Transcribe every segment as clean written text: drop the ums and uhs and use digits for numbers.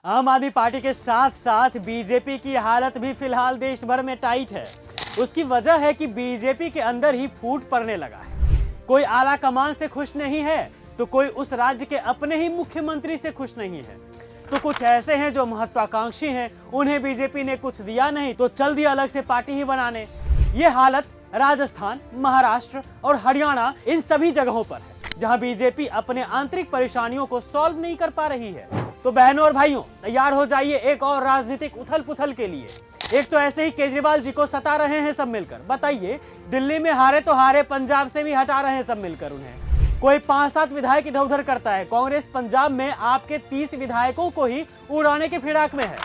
आम आदमी पार्टी के साथ साथ बीजेपी की हालत भी फिलहाल देश भर में टाइट है। उसकी वजह है कि बीजेपी के अंदर ही फूट पड़ने लगा है। कोई आला कमान से खुश नहीं है तो कोई उस राज्य के अपने ही मुख्यमंत्री से खुश नहीं है। तो कुछ ऐसे हैं जो महत्वाकांक्षी हैं, उन्हें बीजेपी ने कुछ दिया नहीं तो चल दिया अलग से पार्टी ही बनाने। ये हालत राजस्थान, महाराष्ट्र और हरियाणा इन सभी जगहों पर है जहां बीजेपी अपने आंतरिक परेशानियों को सॉल्व नहीं कर पा रही है। तो बहनों और भाइयों, तैयार हो जाइए एक और राजनीतिक उथल पुथल के लिए। एक तो ऐसे ही केजरीवाल जी को सता रहे हैं सब मिलकर। बताइए, दिल्ली में हारे तो हारे, पंजाब से भी हटा रहे हैं सब मिलकर उन्हें। कोई 5-7 विधायक इधर उधर करता है। कांग्रेस पंजाब में आपके 30 विधायकों को ही उड़ाने के फिराक में है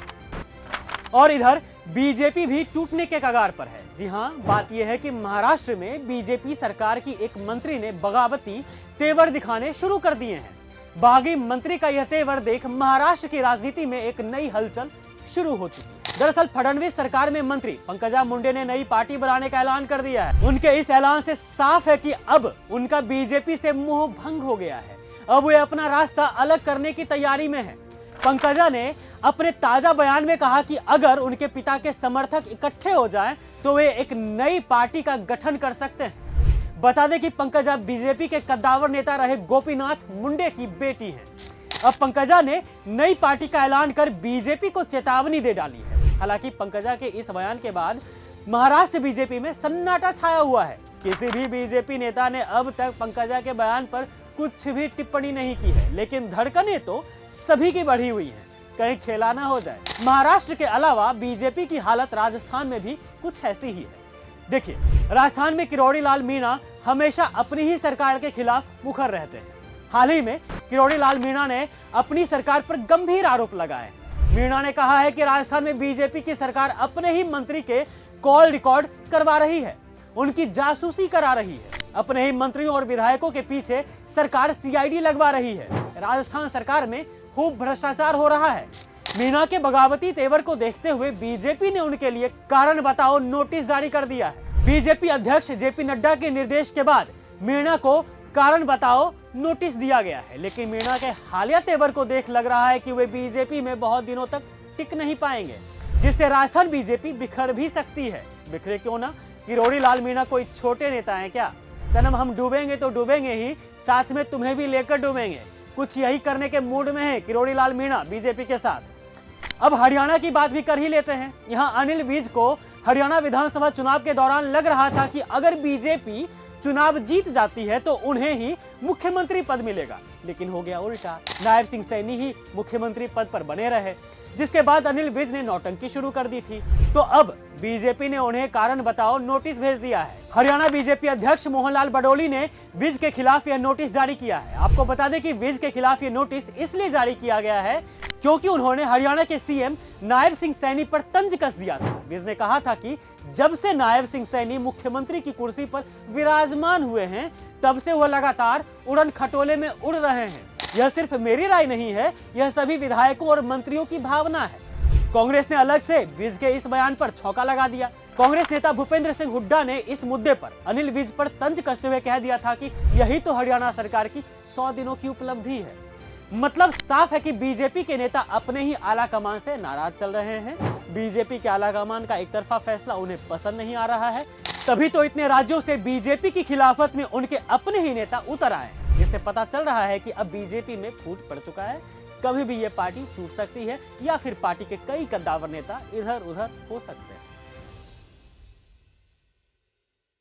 और इधर बीजेपी भी टूटने के कगार पर है। जी हाँ, बात यह है कि महाराष्ट्र में बीजेपी सरकार की एक मंत्री ने बगावती तेवर दिखाने शुरू कर दिए हैं। बागी मंत्री का यह तेवर देख महाराष्ट्र की राजनीति में एक नई हलचल शुरू हो चुकी। दरअसल फडणवीस सरकार में मंत्री पंकजा मुंडे ने नई पार्टी बनाने का ऐलान कर दिया है। उनके इस ऐलान से साफ है कि अब उनका बीजेपी से मोह भंग हो गया है। अब वे अपना रास्ता अलग करने की तैयारी में है। पंकजा ने अपने ताजा बयान में कहा कि अगर उनके पिता के समर्थक इकट्ठे हो जाएं तो वे एक नई पार्टी का गठन कर सकते हैं। बता दें कि पंकजा बीजेपी के कद्दावर नेता रहे गोपीनाथ मुंडे की बेटी हैं। अब पंकजा ने नई पार्टी का ऐलान कर बीजेपी को चेतावनी दे डाली है। हालांकि पंकजा के इस बयान के बाद महाराष्ट्र बीजेपी में सन्नाटा छाया हुआ है। किसी भी बीजेपी नेता ने अब तक पंकजा के बयान पर कुछ भी टिप्पणी नहीं की है, लेकिन धड़कनें तो सभी की बढ़ी हुई हैं, कहीं खेला ना हो जाए। महाराष्ट्र के अलावा बीजेपी की हालत राजस्थान में भी कुछ ऐसी ही है। देखिए, राजस्थान में किरोड़ी लाल मीणा हमेशा अपनी ही सरकार के खिलाफ मुखर रहते हैं। हाल ही में किरोड़ी लाल मीणा ने अपनी सरकार पर गंभीर आरोप लगाए। मीणा ने कहा है कि राजस्थान में बीजेपी की सरकार अपने ही मंत्री के कॉल रिकॉर्ड करवा रही है, उनकी जासूसी करा रही है। अपने ही मंत्रियों और विधायकों के पीछे सरकार सीआईडी लगवा रही है। राजस्थान सरकार में खूब भ्रष्टाचार हो रहा है। मीणा के बगावती तेवर को देखते हुए बीजेपी ने उनके लिए कारण बताओ नोटिस जारी कर दिया है। बीजेपी अध्यक्ष जेपी नड्डा के निर्देश के बाद मीणा को कारण बताओ नोटिस दिया गया है, लेकिन मीणा के हालिया तेवर को देख लग रहा है कि वे बीजेपी में बहुत दिनों तक टिक नहीं पाएंगे, जिससे राजस्थान बीजेपी बिखर भी सकती है। बिखरे क्यों ना, किरोड़ी लाल मीणा कोई छोटे नेता हैं क्या? सनम, हम डूबेंगे तो डूबेंगे ही, साथ में तुम्हें भी लेकर डूबेंगे। कुछ यही करने के मूड में है किरोड़ी लाल मीणा बीजेपी के साथ। अब हरियाणा की बात भी कर ही लेते हैं। यहाँ अनिल विज को हरियाणा विधानसभा चुनाव के दौरान लग रहा था कि अगर बीजेपी चुनाव जीत जाती है तो उन्हें ही मुख्यमंत्री पद मिलेगा, लेकिन हो गया उल्टा। नायब सिंह सैनी ही मुख्यमंत्री पद पर बने रहे, जिसके बाद अनिल विज ने नौटंकी शुरू कर दी थी। तो अब बीजेपी ने उन्हें कारण बताओ नोटिस भेज दिया है। हरियाणा बीजेपी अध्यक्ष मोहनलाल बडोली ने विज के खिलाफ यह नोटिस जारी किया है। आपको बता दें कि विज के खिलाफ यह नोटिस इसलिए जारी किया गया है क्योंकि उन्होंने हरियाणा के सीएम नायब सिंह सैनी पर तंज कस दिया था। विज ने कहा था कि जब से नायब सिंह सैनी मुख्यमंत्री की कुर्सी पर विराजमान हुए हैं, तब से वह लगातार उड़न खटोले में उड़ रहे हैं। यह सिर्फ मेरी राय नहीं है, यह सभी विधायकों और मंत्रियों की भावना है। कांग्रेस ने अलग से विज के इस बयान पर छौंका लगा दिया। कांग्रेस नेता भूपेंद्र सिंह हुड्डा ने इस मुद्दे पर अनिल विज पर तंज कसते हुए कह दिया था कि यही तो हरियाणा सरकार की 100 दिनों की उपलब्धि है। मतलब साफ है कि बीजेपी के नेता अपने ही आला कमान से नाराज चल रहे हैं। बीजेपी के आला कमान का एक तरफा फैसला उन्हें पसंद नहीं आ रहा है, तभी तो इतने राज्यों से बीजेपी की खिलाफत में उनके अपने ही नेता उतर आए, जिससे पता चल रहा है कि अब बीजेपी में फूट पड़ चुका है। कभी भी ये पार्टी टूट सकती है या फिर पार्टी के कई कद्दावर नेता इधर उधर हो सकते हैं।